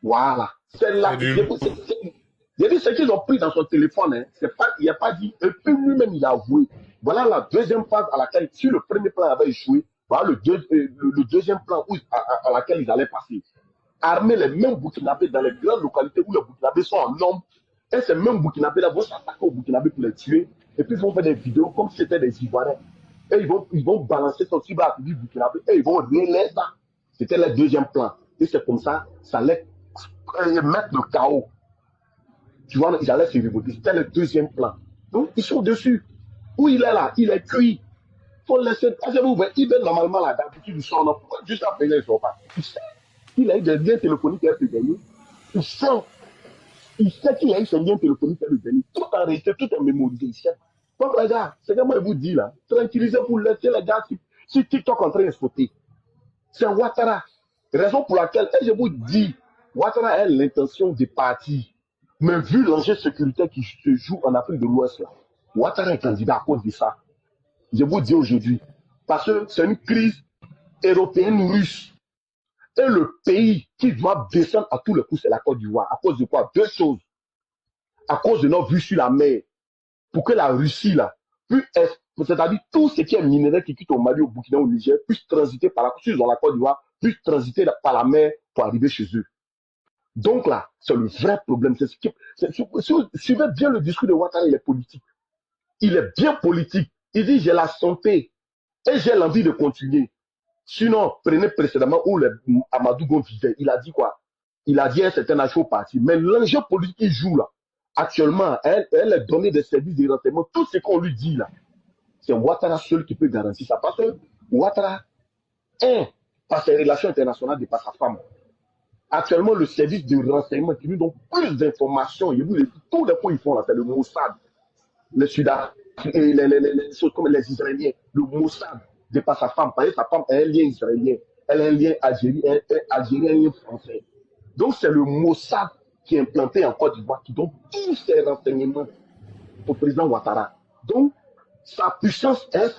Voilà. C'est C'est là. du... J'ai dit ce qu'ils ont pris dans son téléphone, hein, c'est pas, il n'a pas dit, et puis lui-même il a avoué. Voilà la deuxième phase à laquelle, si le premier plan avait échoué, voilà le deuxième plan à laquelle ils allaient passer. Armer les mêmes Burkinabés dans les grandes localités où les Burkinabés sont en nombre, et ces mêmes Burkinabés-là vont s'attaquer aux Burkinabés pour les tuer, et puis ils vont faire des vidéos comme si c'était des Ivoiriens. Et ils vont balancer son cyber du Burkinabé, et ils vont relayer ça. C'était le deuxième plan. Et c'est comme ça, ça allait mettre le chaos. Tu vois, ils allaient se révolter. C'était le deuxième plan. Donc, ils sont dessus. Où il est là, il est cuit. Il faut laisser. Il est normalement là, d'habitude, il sort. Pourquoi juste après, il ne sort pas? Il sait qu'il a eu des liens téléphoniques avec le dernier. Il sait qu'il a eu ses liens téléphoniques avec le dernier. Tout enregistré, tout est mémorisé. Il sait. Donc, les gars, c'est comme je vous dis là. Tranquillisez pour laisser les gars sur TikTok en train de sauter. C'est Ouattara. Raison pour laquelle, et je vous dis, Ouattara a l'intention de partir. Mais vu l'enjeu sécuritaire qui se joue en Afrique de l'Ouest, là, Ouattara est candidat à cause de ça. Je vous dis aujourd'hui. Parce que c'est une crise européenne-russe. Et le pays qui doit descendre à tous les coups, c'est la Côte d'Ivoire. À cause de quoi? Deux choses. À cause de notre vue sur la mer. Pour que la Russie, là, c'est-à-dire tout ce qui est minerai qui quitte au Mali, au Burkina, au Niger, puisse transiter par la Côte d'Ivoire, puisse transiter par la mer pour arriver chez eux. Donc là, c'est le vrai problème. Si vous suivez bien le discours de Ouattara, il est politique. Il est bien politique. Il dit, j'ai la santé et j'ai l'envie de continuer. Sinon, prenez précédemment où Amadou Gon vivait. Il a dit quoi? Il a dit un certain âge au parti. Mais l'enjeu politique qu'il joue là, actuellement, elle est donnée des services de renseignement. Tout ce qu'on lui dit là, c'est Ouattara seul qui peut garantir ça. Parce que Ouattara, par ses relations internationales, dépasse sa femme. Actuellement, le service de renseignement qui nous donne plus d'informations, tous les points ils font là, c'est le Mossad, les Sud-Africains, les Israéliens, le Mossad dépasse sa femme. Parce que sa femme a un lien israélien, elle a un lien algérien, un lien français. Donc c'est le Mossad qui est implanté en Côte d'Ivoire, qui donne tous ces renseignements au président Ouattara. Donc, sa puissance est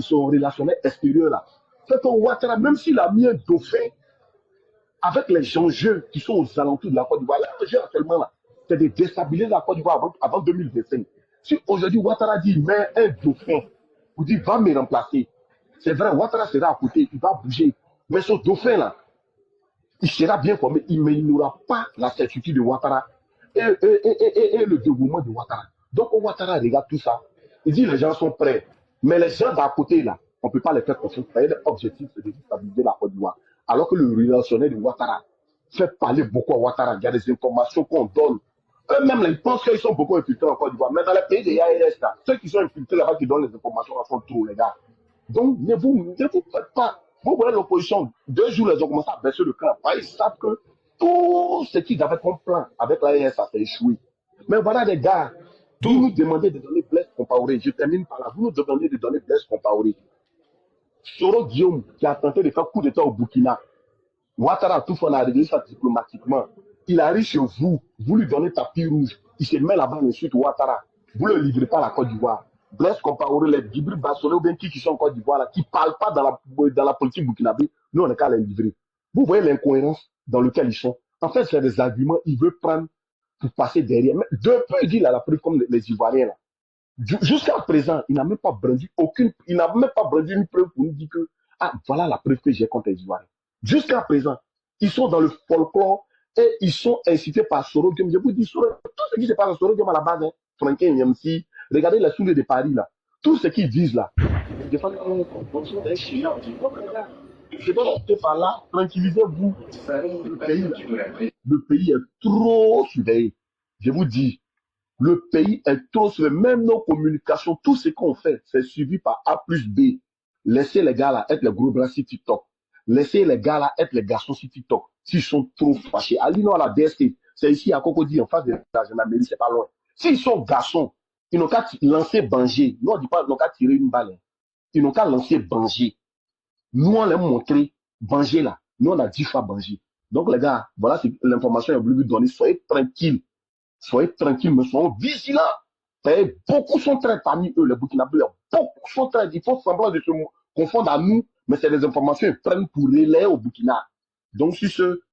son relationnel extérieur là. Fait que Ouattara, même s'il a mis un dauphin, avec les enjeux qui sont aux alentours de la Côte d'Ivoire, l'enjeu actuellement là, c'est de déstabiliser la Côte d'Ivoire avant 2025. Si aujourd'hui Ouattara dit, mais un dauphin, vous dites, va me remplacer, c'est vrai, Ouattara sera à côté, il va bouger. Mais ce dauphin là, il sera bien formé, mais il n'aura pas la certitude de Ouattara et le développement de Ouattara. Donc Ouattara regarde tout ça, il dit, les gens sont prêts. Mais les gens d'à côté là, on ne peut pas les faire confiance. L'objectif, c'est de déstabiliser la Côte d'Ivoire. Alors que le relationnel de Ouattara fait parler beaucoup à Ouattara. Il y a des informations qu'on donne. Eux-mêmes, ils pensent qu'ils sont beaucoup infiltrés en Côte d'Ivoire. Mais dans les pays des IAS, là, ceux qui sont infiltrés là-bas, qui donnent les informations, là, sont trop, les gars. Donc, ne vous faites pas. Vous voyez l'opposition, 2 jours, ils ont commencé à baisser le camp. Ils savent que tout ce qu'ils avaient comme plan avec l'AES, ça s'est échoué. Mais voilà, les gars, vous nous demandez de donner Blaise Compaoré. Je termine par là. Vous nous demandez de donner Blaise Compaoré. Soro Guillaume, qui a tenté de faire coup d'État au Burkina, Ouattara, tout fois, on a réglé ça diplomatiquement. Il arrive chez vous, vous lui donnez tapis rouge, il se met là-bas ensuite Ouattara. Vous ne le livrez pas à la Côte d'Ivoire. Blaise Compaoré, les Djibril Bassonné ou bien qui sont en Côte d'Ivoire, là, qui ne parlent pas dans la politique burkinabé, nous, on n'est qu'à les livrer. Vous voyez l'incohérence dans laquelle ils sont. En fait, c'est des arguments qu'ils veulent prendre pour passer derrière. Mais depuis, il dit la preuve comme les Ivoiriens, là. Jusqu'à présent, il n'a même pas brandi une preuve pour nous dire que, ah, voilà la preuve que j'ai contre les Ivoiriens. Jusqu'à présent, ils sont dans le folklore et ils sont incités par Soro Guillaume. Je vous dis, tout ce qui se passe à Soro Guillaume à la base, hein, Franquin, MC, regardez la soulée de Paris, là. Tout ce qu'ils disent, là. Je dois par là, tranquillisez-vous. Le pays est trop surveillé. Je vous dis, le pays est trop surveillé. Même nos communications, tout ce qu'on fait, c'est suivi par A plus B. Laissez les gars là être les gros bras sur TikTok. Laissez les gars là être les garçons sur TikTok. S'ils sont trop fâchés. Allez-nous à la DST. C'est ici à Cocody, en face de la gendarmerie, c'est pas loin. S'ils sont garçons, ils n'ont qu'à lancer Banger. Nous, on ne dit pas, ils n'ont qu'à tirer une balle. Ils n'ont qu'à lancer Banger. Nous, on leur montrer Banger là. Nous, on a 10 fois Banger. Donc, les gars, voilà l'information que je voulu vous donner. Soyez tranquilles. Soyez tranquilles, mais soyez vigilants. Beaucoup sont très parmi eux, les Burkinabés. Beaucoup sont très. Il faut semblant de se confondre à nous, mais c'est des informations qu'ils prennent pour relayer au Burkina. Donc, si ce